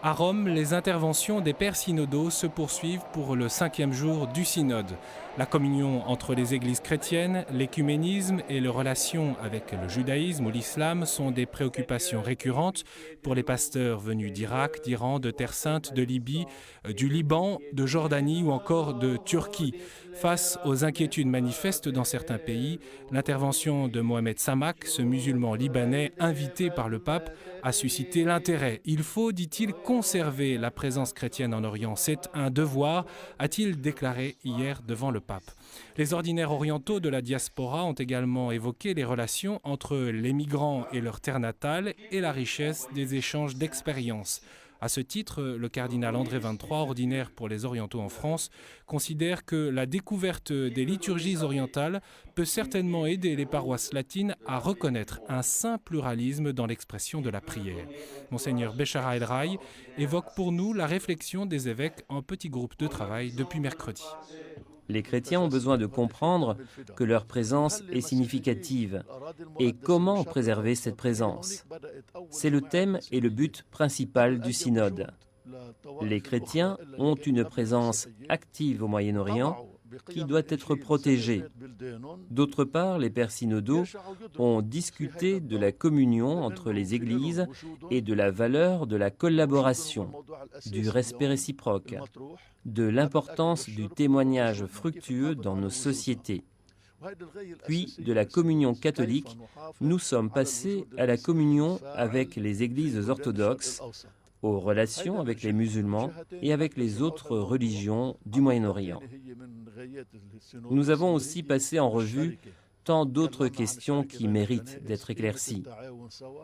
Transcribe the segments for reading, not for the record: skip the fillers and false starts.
À Rome, les interventions des pères synodaux se poursuivent pour le 5e jour du synode. La communion entre les églises chrétiennes, l'écuménisme et les relations avec le judaïsme ou l'islam sont des préoccupations récurrentes pour les pasteurs venus d'Irak, d'Iran, de Terre Sainte, de Libye, du Liban, de Jordanie ou encore de Turquie. Face aux inquiétudes manifestes dans certains pays, l'intervention de Mohamed Samak, ce musulman libanais invité par le pape, a suscité l'intérêt. Il faut, dit-il, conserver la présence chrétienne en Orient. C'est un devoir, a-t-il déclaré hier devant le pape. Les ordinaires orientaux de la diaspora ont également évoqué les relations entre les migrants et leur terre natale et la richesse des échanges d'expériences. À ce titre, le cardinal André XXIII, ordinaire pour les orientaux en France, considère que la découverte des liturgies orientales peut certainement aider les paroisses latines à reconnaître un saint pluralisme dans l'expression de la prière. Monseigneur Béchara El Raï évoque pour nous la réflexion des évêques en petits groupes de travail depuis mercredi. Les chrétiens ont besoin de comprendre que leur présence est significative et comment préserver cette présence. C'est le thème et le but principal du synode. Les chrétiens ont une présence active au Moyen-Orient qui doit être protégée. D'autre part, les pères synodaux ont discuté de la communion entre les églises et de la valeur de la collaboration, du respect réciproque, de l'importance du témoignage fructueux dans nos sociétés. Puis, de la communion catholique, nous sommes passés à la communion avec les églises orthodoxes, aux relations avec les musulmans et avec les autres religions du Moyen-Orient. Nous avons aussi passé en revue tant d'autres questions qui méritent d'être éclaircies.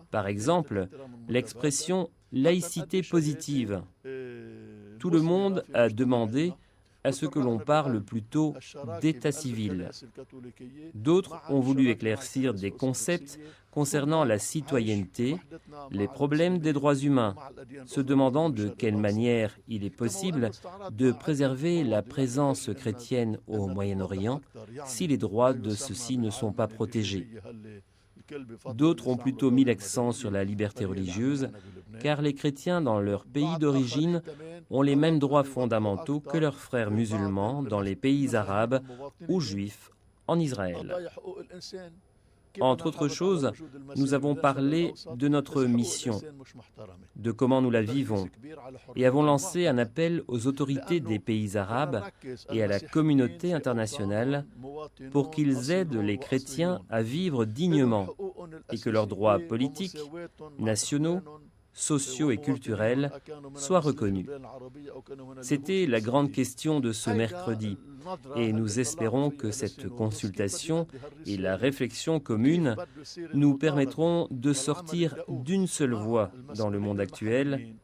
Par exemple, l'expression « laïcité positive ». Tout le monde a demandé à ce que l'on parle plutôt d'état civil. D'autres ont voulu éclaircir des concepts concernant la citoyenneté, les problèmes des droits humains, se demandant de quelle manière il est possible de préserver la présence chrétienne au Moyen-Orient si les droits de ceux-ci ne sont pas protégés. D'autres ont plutôt mis l'accent sur la liberté religieuse, car les chrétiens dans leur pays d'origine ont les mêmes droits fondamentaux que leurs frères musulmans dans les pays arabes ou juifs en Israël. Entre autres choses, nous avons parlé de notre mission, de comment nous la vivons, et avons lancé un appel aux autorités des pays arabes et à la communauté internationale pour qu'ils aident les chrétiens à vivre dignement et que leurs droits politiques, nationaux, sociaux et culturels soient reconnus. C'était la grande question de ce mercredi et nous espérons que cette consultation et la réflexion commune nous permettront de sortir d'une seule voix dans le monde actuel,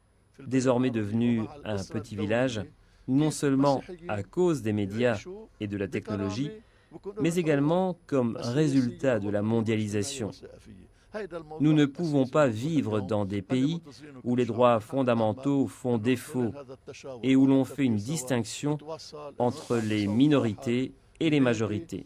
désormais devenu un petit village, non seulement à cause des médias et de la technologie, mais également comme résultat de la mondialisation. Nous ne pouvons pas vivre dans des pays où les droits fondamentaux font défaut et où l'on fait une distinction entre les minorités et les majorités.